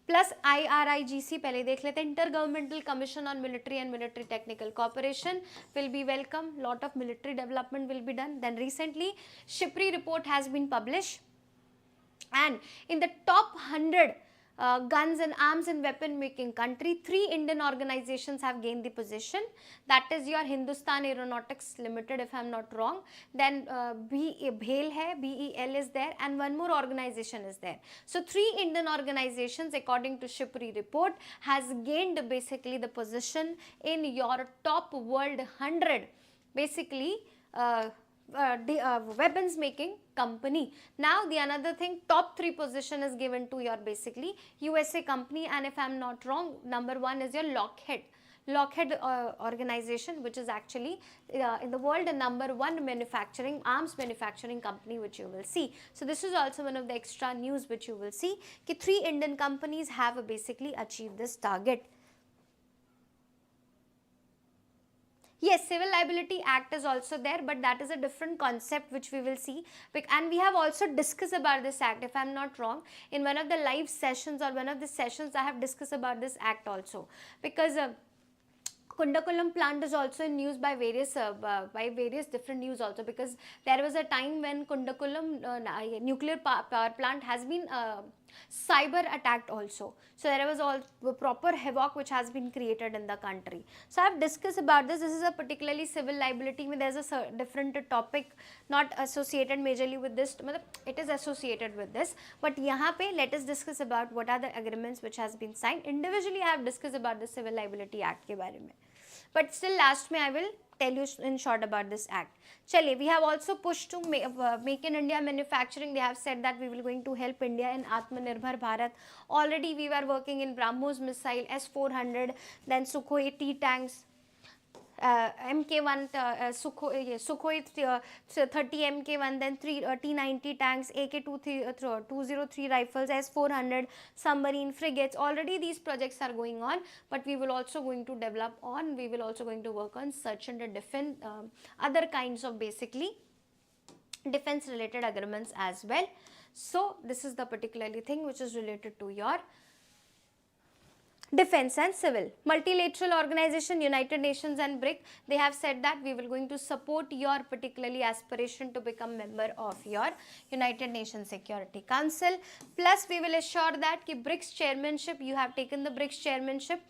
plus IRIGC, pehle dekh lete, Intergovernmental Commission on Military and Military Technical Cooperation will be welcome, lot of military development will be done. Then recently SHIPRI report has been published, and in the top 100 guns and arms and weapon making country. 3 Indian organizations have gained the position. That is your Hindustan Aeronautics Limited, if I am not wrong. Then BEL is there, and one more organization is there. So 3 Indian organizations, according to Shipri report, has gained basically the position in your top world 100 basically weapons making company. Now the another thing, top 3 position is given to your basically USA company, and if I am not wrong, number 1 is your Lockheed organization, which is actually in the world the number 1 manufacturing arms manufacturing company, which you will see. So this is also one of the extra news which you will see, कि 3 Indian companies have basically achieved this target. Yes, Civil Liability Act is also there, but that is a different concept which we will see, and we have also discussed about this act, if I am not wrong, in one of the live sessions or one of the sessions I have discussed about this act also, because Kundakulam plant is also in news by various different news also, because there was a time when Kundakulam nuclear power plant has been cyber attacked also. So there was all proper havoc which has been created in the country. So I have discussed about this. This is a particularly civil liability. There is a different topic not associated majorly with this. It is associated with this. But यहाँ पे let us discuss about what are the agreements which has been signed. Individually I have discussed about the Civil Liability Act के बारे में. But still last में I will tell you in short about this act. Chaliye, we have also pushed to make in India manufacturing. They have said that we will going to help India in Atmanirbhar Bharat. Already we were working in BrahMos missile, S-400, then Sukhoi T tanks, MK1, Sukhoi 30 MK1, then T90 tanks, AK-203 rifles, S-400, submarine frigates. Already these projects are going on, but we will also going to develop on, we will also going to work on such and different other kinds of basically defense related agreements as well. So this is the particularly thing which is related to your defense and civil. Multilateral organization, United Nations and BRIC, they have said that we will going to support your particularly aspiration to become member of your United Nations Security Council. Plus we will assure that ki BRICS chairmanship, you have taken the BRICS chairmanship.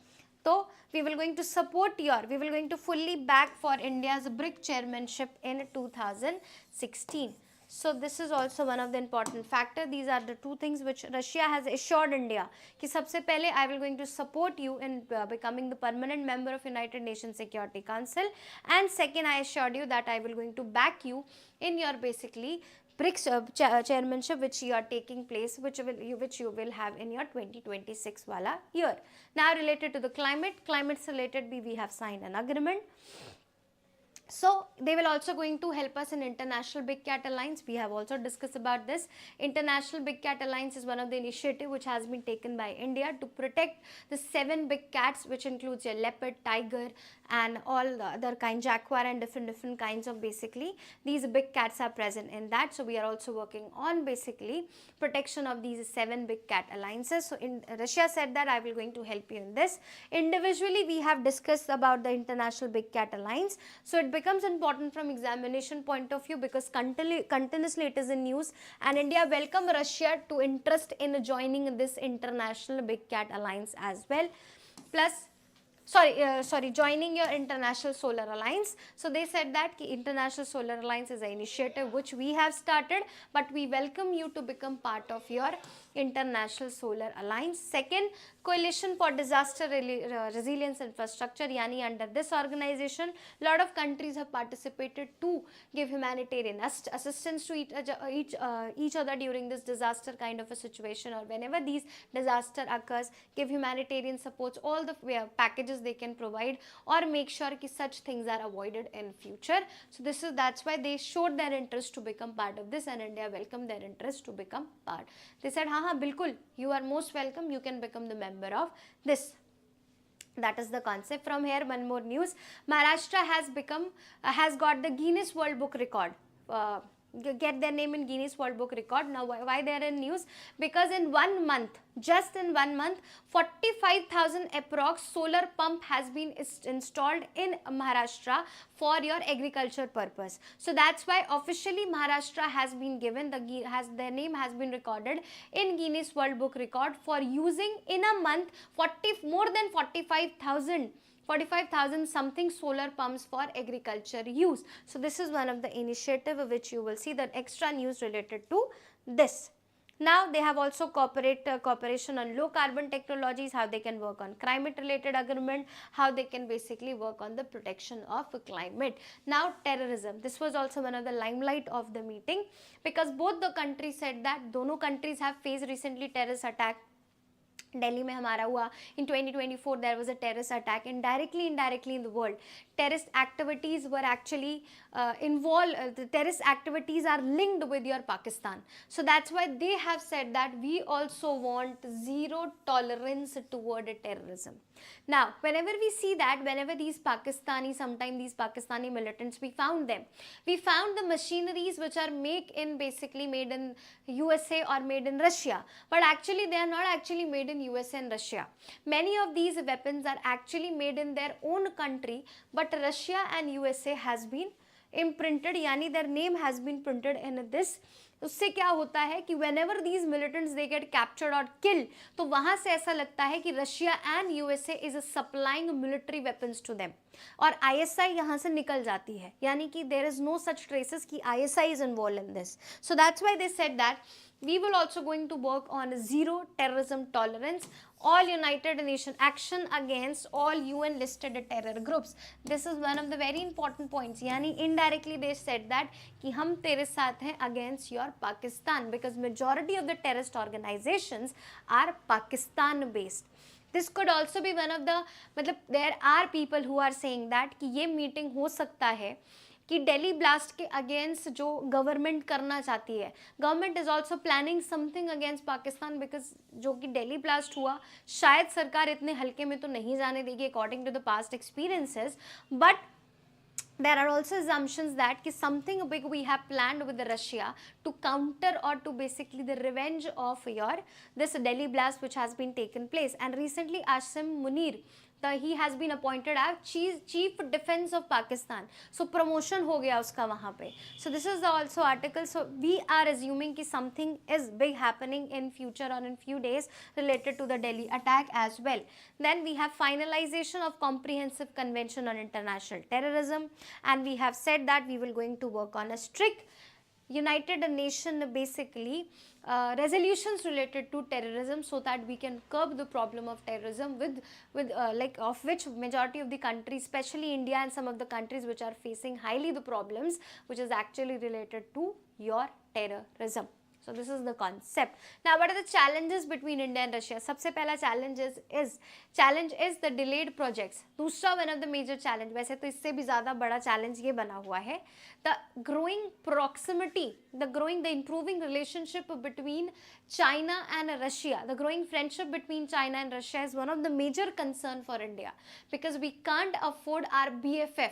So we will going to support we will going to fully back for India's BRIC chairmanship in 2016. So this is also one of the important factor. These are the 2 things which Russia has assured India कि सबसे पहले I will going to support you in becoming the permanent member of United Nations Security Council, and second I assured you that I will going to back you in your basically BRICS chairmanship which you are taking place, which you will have in your 2026 wala year. Now related to the climate related we have signed an agreement. So they will also going to help us in International Big Cat Alliance. We have also discussed about this. International Big Cat Alliance is one of the initiative which has been taken by India to protect the 7 big cats, which includes your leopard, tiger and all the other kind, jaguar and different kinds of basically these big cats are present in that. So we are also working on basically protection of these 7 big cat alliances. So Russia said that I will going to help you in this. Individually we have discussed about the International Big Cat Alliance. So it becomes important from examination point of view because continuously it is in news, and India welcome Russia to interest in joining this International Big Cat Alliance as well. Plus joining your International Solar Alliance. So they said that International Solar Alliance is an initiative which we have started, but we welcome you to become part of your International Solar Alliance. Second, Coalition for Disaster Resilience Infrastructure, yani under this organization, lot of countries have participated to give humanitarian assistance to each other during this disaster kind of a situation, or whenever these disaster occurs, give humanitarian supports, all the packages they can provide, or make sure that such things are avoided in future. So that's why they showed their interest to become part of this, and India welcomed their interest to become part. They said, हाँ बिल्कुल, you are most welcome, you can become the member of this. That is the concept. From here, one more news. Maharashtra has got the Guinness World Book record. get their name in Guinness World Book Record. Now why they are in news? Because in 1 month, just in 1 month, 45,000 approx solar pump has been installed in Maharashtra for your agriculture purpose. So that's why officially Maharashtra has been given their name has been recorded in Guinness World Book Record for using in a month more than 45,000 something solar pumps for agriculture use. So this is one of the initiative which you will see that extra news related to this. Now they have also cooperation on low carbon technologies, how they can work on climate related agreement, how they can basically work on the protection of climate. Now terrorism, this was also one of the limelight of the meeting, because both the countries said that दोनों countries have faced recently terrorist attack. Delhi में हमारा हुआ, in 2024 there was a terrorist attack, and indirectly in the world terrorist activities were actually involved, the terrorist activities are linked with your Pakistan. So that's why they have said that we also want zero tolerance toward terrorism. Now whenever we see that, whenever these sometimes these Pakistani militants, we found the machineries which are basically made in USA or made in Russia, but actually they are not actually made in USA and Russia. Many of these weapons are actually made in their own country, but Russia and USA has been imprinted, यानी their name has been printed in this. उससे क्या होता है कि whenever these militants they get captured or killed, तो वहाँ से ऐसा लगता है कि Russia and USA is supplying military weapons to them, और ISI यहाँ से निकल जाती है, यानी कि there is no such traces कि ISI is involved in this. So that's why they said that we will also going to work on zero terrorism tolerance, all United Nations action against all UN listed terror groups. This is one of the very important points. यानी indirectly they said that कि हम तेरे साथ हैं against your Pakistan, because majority of the terrorist organizations are Pakistan based. This could also be one of the, मतलब there are people who are saying that कि ये meeting हो सकता है कि दिल्ली ब्लास्ट के अगेंस्ट जो गवर्नमेंट करना चाहती है, government is also planning something against Pakistan, because जो कि दिल्ली ब्लास्ट हुआ शायद सरकार इतने हल्के में तो नहीं जाने देगी according to the past experiences, but there are also assumptions that something big we have planned with Russia to counter or to basically the revenge of this Delhi blast which has been taken place. And recently Asim Munir, he has been appointed as chief defense of Pakistan, so promotion हो गया उसका वहाँ पे. So this is the also article. So we are assuming कि something is big happening in future or in few days related to the Delhi attack as well. Then we have finalization of comprehensive convention on international terrorism, and we have said that we will going to work on a strict United Nations basically resolutions related to terrorism, so that we can curb the problem of terrorism with like of which majority of the countries, especially India and some of the countries which are facing highly the problems which is actually related to your terrorism. So this is the concept. Now what are the challenges between India and Russia? सबसे पहला challenge is the delayed projects. दूसरा one of the major challenge, वैसे तो इससे भी ज़्यादा बड़ा challenge ये बना हुआ है, the growing proximity, the improving relationship between China and Russia, the growing friendship between China and Russia is one of the major concern for India, because we can't afford our BFF.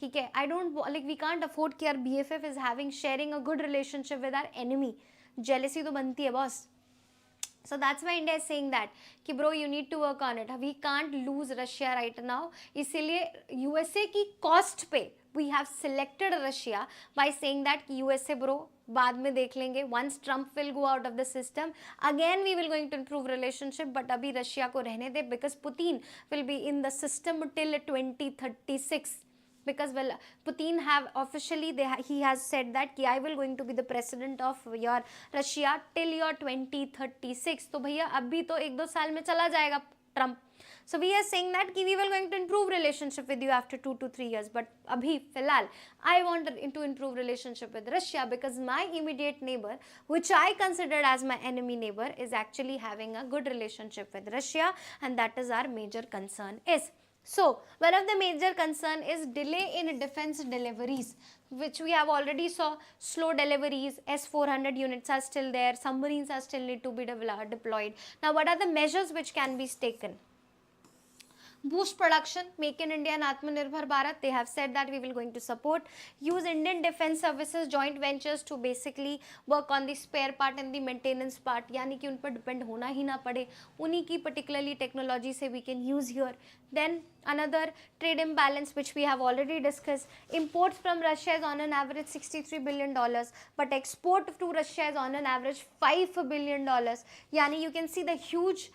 ठीक है, I don't like, we can't afford कि our BFF is sharing a good relationship with our enemy. Jealousy तो बनती है boss. So that's why India is saying that कि bro you need to work on it. We can't lose Russia right now. इसीलिए USA की cost पे we have selected Russia by saying that कि USA bro बाद में देख लेंगे. Once Trump will go out of the system, again we will going to improve relationship, but अभी Russia को रहने दे, because Putin will be in the system till 2036. Because well, Putin have officially he has said that I will going to be the president of your Russia till your 2036. तो भैया अभी तो 1-2 साल में चला जाएगा Trump. So we are saying that we will going to improve relationship with you after 2 to 3 years. But abhi filal I want to improve relationship with Russia, because my immediate neighbor, which I considered as my enemy neighbor, is actually having a good relationship with Russia, and that is our major concern is. So one of the major concern is delay in defense deliveries, which we have already saw. Slow deliveries, S-400 units are still there, submarines are still need to be deployed. Now what are the measures which can be taken? boost production, make in India and Atmanirbhar Bharat. They have said that we will going to support, use Indian defense services joint ventures to basically work on the spare part and the maintenance part, यानी कि उन पर depend होना ही ना पड़े, उन्हीं की particularly technology से we can use here. Then another trade imbalance which we have already discussed, imports from Russia is on an average $63 billion, but export to Russia is on an average $5 billion. यानी you can see the huge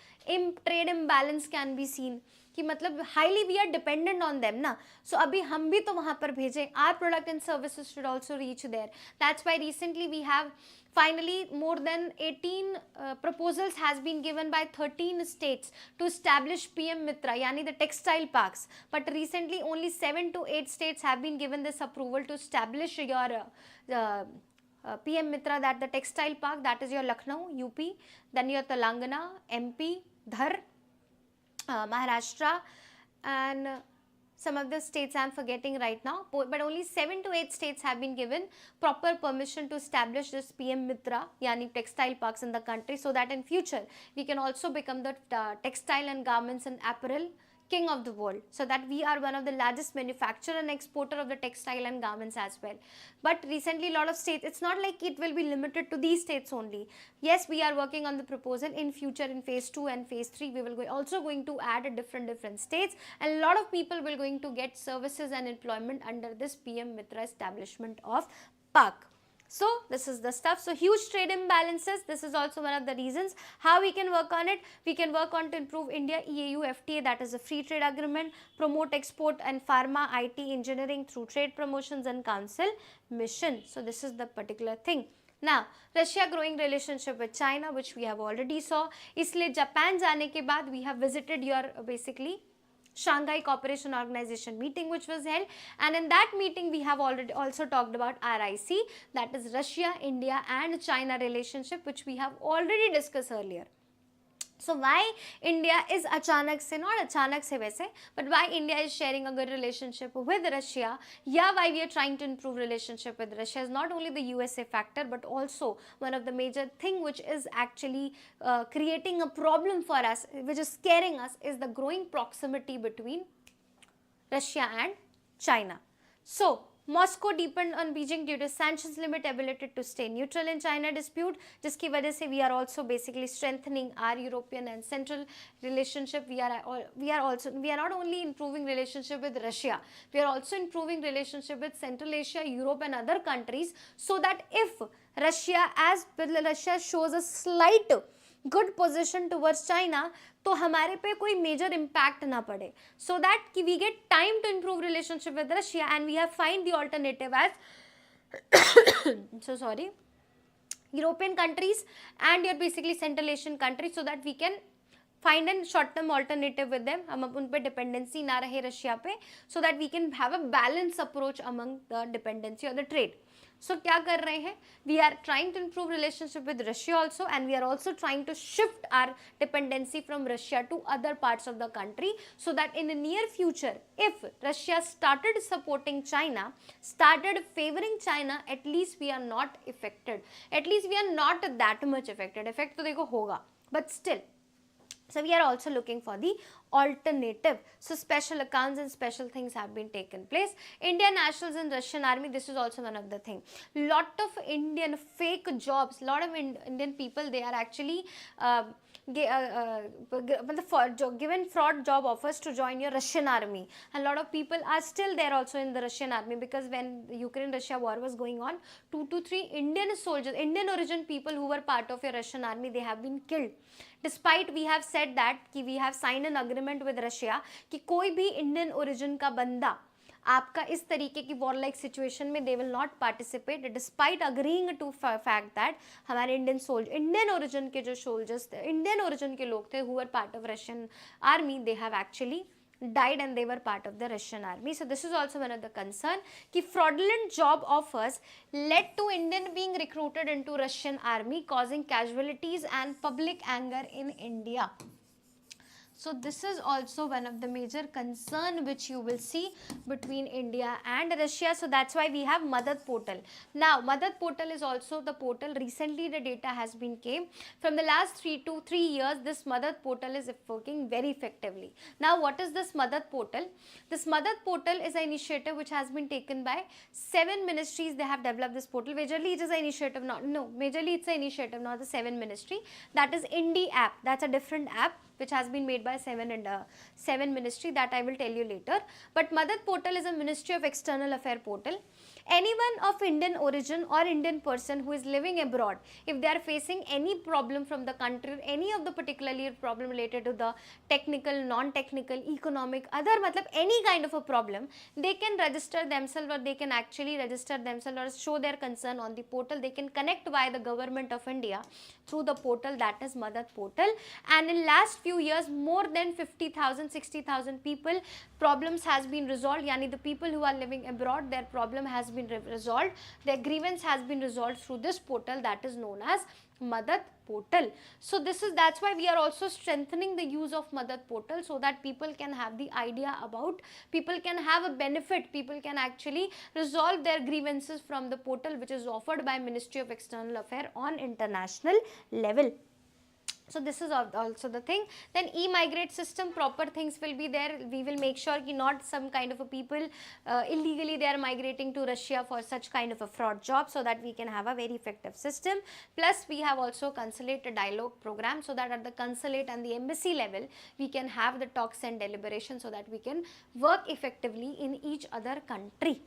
trade imbalance can be seen, कि मतलब highly we are dependent on them ना. सो अभी हम भी तो वहाँ पर भेजें, our product and services should also reach there. That's why recently we have finally more than 18 proposals has been given by 13 states to establish PM Mitra, yani the textile parks, but recently only 7 to 8 states have been given this approval to establish your PM Mitra, that the textile park, that is your Lucknow, UP, then your Telangana, MP, Dhar, Maharashtra, and some of the states I am forgetting right now, but only 7 to 8 states have been given proper permission to establish this PM Mitra, yani textile parks in the country, so that in future we can also become the textile and garments and apparel king of the world, so that we are one of the largest manufacturer and exporter of the textile and garments as well. But recently a lot of states, it's not like it will be limited to these states only. Yes, we are working on the proposal. In future, in phase 2 and phase 3, we will also going to add a different states, and a lot of people will going to get services and employment under this PM Mitra establishment of park. So this is the stuff. So huge trade imbalances, this is also one of the reasons. How we can work on it? We can work on to improve India EAU FTA, that is a free trade agreement, promote export and pharma, IT, engineering through trade promotions and council mission. So this is the particular thing. Now Russia growing relationship with China, which we have already saw. इसलिए Japan जाने के बाद we have visited your basically Shanghai Cooperation Organization meeting which was held, and in that meeting we have already also talked about RIC, that is Russia, India and China relationship, which we have already discussed earlier. So why India is achanak se, not achanak se वैसे, but why India is sharing a good relationship with Russia, yeah, why we are trying to improve relationship with Russia is not only the USA factor, but also one of the major thing which is actually creating a problem for us, which is scaring us, is the growing proximity between Russia and China. So Moscow deepened on Beijing due to sanctions limit ability to stay neutral in China dispute, जिसकी वजह से we are also basically strengthening our European and Central relationship. We are not only improving relationship with Russia, we are also improving relationship with Central Asia, Europe and other countries, so that if Russia shows a slight good position towards China, तो हमारे पे कोई major impact ना पड़े, so that कि we get time to improve relationship with Russia, and we have find the alternative as so sorry European countries and your basically central Asian countries, so that we can find an short term alternative with them, हम उन पर dependency ना रहे Russia पे, so that we can have a balance approach among the dependency और the trade. So क्या कर रहे हैं? We are trying to improve relationship with Russia also, and we are also trying to shift our dependency from Russia to other parts of the country, so that in the near future, if Russia started supporting China, started favoring China, at least we are not affected. At least we are not that much affected. Effect तो देखो होगा, but still. So we are also looking for the alternative. So special accounts and special things have been taken place. Indian nationals in Russian army, this is also one of the thing. Lot of Indian fake jobs, lot of Indian people, they are actually given fraud job offers to join your Russian army. And a lot of people are still there also in the Russian army, because when the Ukraine-Russia war was going on, 2 to 3 Indian soldiers, Indian origin people who were part of your Russian army, they have been killed. Despite we have said that कि we have signed an agreement with Russia कि कोई भी Indian origin का बंदा आपका इस तरीके की warlike situation में they will not participate, despite agreeing to fact that हमारे Indian origin के जो soldiers थे, Indian origin के लोग थे who were part of Russian army, they have actually died and they were part of the Russian army. So this is also one of the concern कि fraudulent job offers led to Indian being recruited into Russian army, causing casualties and public anger in India. So this is also one of the major concern which you will see between India and Russia. So that's why we have Madad portal. Now Madad portal is also the portal. Recently the data has been came from the last 3 years. This Madad portal is working very effectively. Now what is this Madad portal? This Madad portal is an initiative which has been taken by 7 ministries. They have developed this portal. Majorly it is an initiative, majorly it's an initiative, not the 7 ministry. That is Indie app. That's a different app which has been made by 7 ministry, that I will tell you later. But Madad portal is a Ministry of External Affairs portal. Anyone of Indian origin or Indian person who is living abroad, if they are facing any problem from the country, any of the particularly problem related to the technical, non-technical, economic, other any kind of a problem, they can register themselves, or they can actually register themselves or show their concern on the portal. They can connect via the government of India through the portal, that is Madad portal. And in last few years, more than 50,000, 60,000 people problems has been resolved. Yani the people who are living abroad, their problem has been resolved, their grievance has been resolved through this portal, that is known as Madad portal. So that's why we are also strengthening the use of Madad portal, so that people can have the idea about, people can have a benefit, people can actually resolve their grievances from the portal which is offered by Ministry of External Affairs on international level. So this is also the thing. Then e-migrate system, proper things will be there. We will make sure that not some kind of a people illegally they are migrating to Russia for such kind of a fraud job, so that we can have a very effective system. Plus we have also consulate dialogue program, so that at the consulate and the embassy level we can have the talks and deliberation, so that we can work effectively in each other country.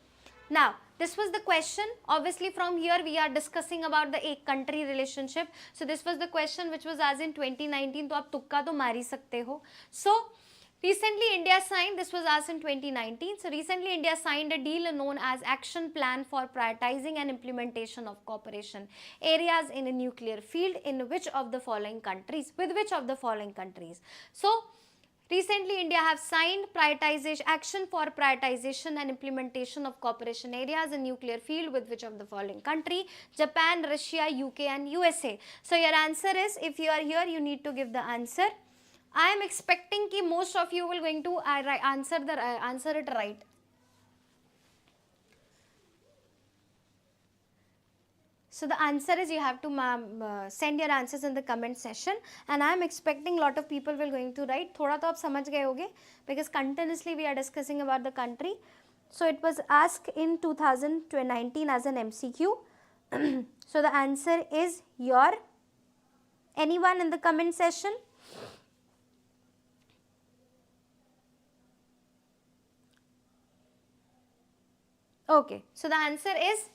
Now, this was the question. Obviously, from here we are discussing about the country relationship. So, this was the question which was asked in 2019. तो आप तुक्का तो मार ही सकते हो. So, recently India signed, this was asked in 2019. So, recently India signed a deal known as Action Plan for Prioritizing and Implementation of Cooperation Areas in a Nuclear Field in which of the following countries? With which of the following countries? So, recently, India have signed Action for Prioritization and Implementation of Cooperation Areas in Nuclear Field with which of the following country? Japan, Russia, UK and USA. So, your answer is, if you are here, you need to give the answer. I am expecting that most of you will going to answer it right. So the answer is, you have to send your answers in the comment section, and I am expecting lot of people will going to write. थोड़ा तो आप समझ गए होंगे, because continuously we are discussing about the country. So it was asked in 2019 as an MCQ. So the answer is your, anyone in the comment section? Okay, so the answer is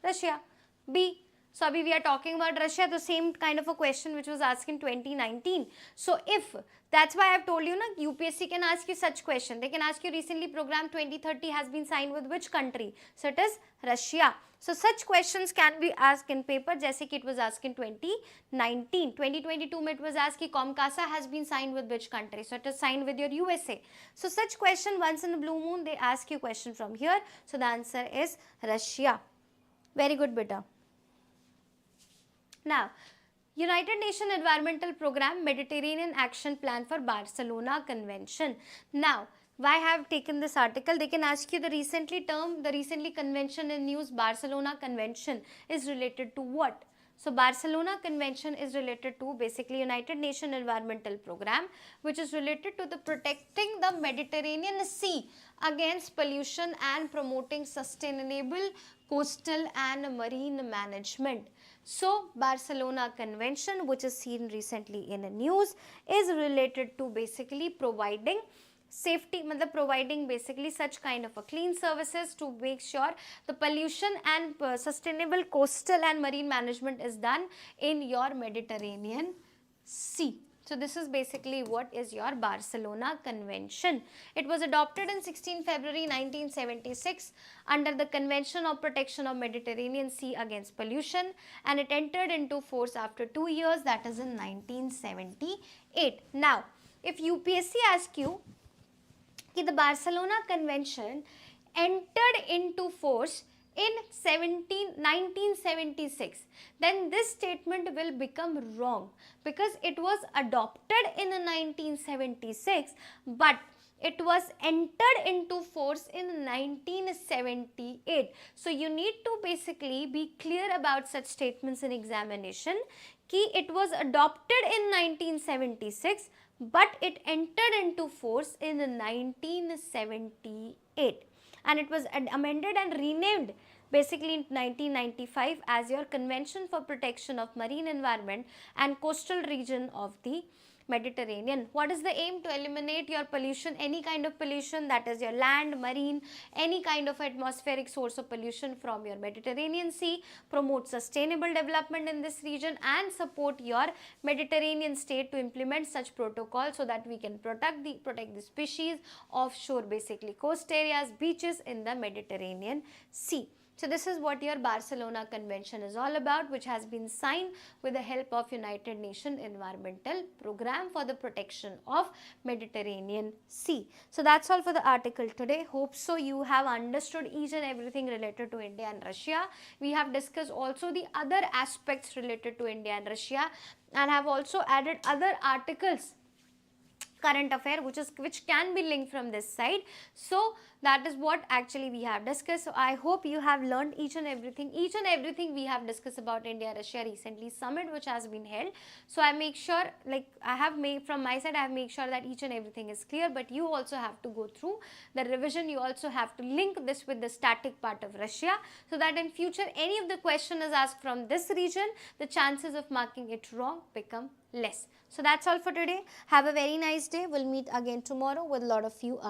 Russia. B. So, abhi we are talking about Russia, the same kind of a question which was asked in 2019. So, if, that's why I have told you, UPSC can ask you such question. They can ask you, recently program 2030 has been signed with which country? So, it is Russia. So, such questions can be asked in paper, jaise ki it was asked in 2019. 2022 mein it was asked ki Comcasa has been signed with which country? So, it is signed with your USA. So, such question once in a blue moon, they ask you question from here. So, the answer is Russia. Very good, beta. Now, United Nations Environmental Program Mediterranean Action Plan for Barcelona Convention. Now, why I have taken this article? They can ask you the recently convention in news, Barcelona Convention is related to what? So, Barcelona Convention is related to basically United Nations Environmental Program, which is related to the protecting the Mediterranean Sea against pollution and promoting sustainable coastal and marine management. So, Barcelona Convention, which is seen recently in the news, is related to basically providing safety, providing basically such kind of a clean services to make sure the pollution and sustainable coastal and marine management is done in your Mediterranean Sea. So, this is basically what is your Barcelona Convention. It was adopted in 16 February 1976 under the Convention of Protection of Mediterranean Sea Against Pollution, and it entered into force after 2 years, that is in 1978. Now, if UPSC asks you, the Barcelona Convention entered into force in 1976, then this statement will become wrong because it was adopted in 1976 but it was entered into force in 1978. So you need to basically be clear about such statements in examination कि it was adopted in 1976 but it entered into force in 1978 and it was amended and renamed basically in 1995 as your Convention for Protection of Marine Environment and Coastal Region of the Mediterranean. What is the aim? To eliminate your pollution, any kind of pollution, that is your land, marine, any kind of atmospheric source of pollution from your Mediterranean Sea, promote sustainable development in this region and support your Mediterranean state to implement such protocols so that we can protect the species offshore, basically coast areas, beaches in the Mediterranean Sea. So this is what your Barcelona Convention is all about, which has been signed with the help of United Nations Environmental Program for the protection of Mediterranean Sea. So that's all for the article today. Hope so you have understood each and everything related to India and Russia. We have discussed also the other aspects related to India and Russia and have also added other articles, current affair, which can be linked from this side. So that is what actually we have discussed. So I hope you have learned each and everything we have discussed about India Russia recently summit which has been held. So I make sure, like I have made from my side, I have made sure that each and everything is clear, but you also have to go through the revision. You also have to link this with the static part of Russia so that in future any of the question is asked from this region, the chances of marking it wrong become less. So that's all for today. Have a very nice day. We'll meet again tomorrow with a lot of few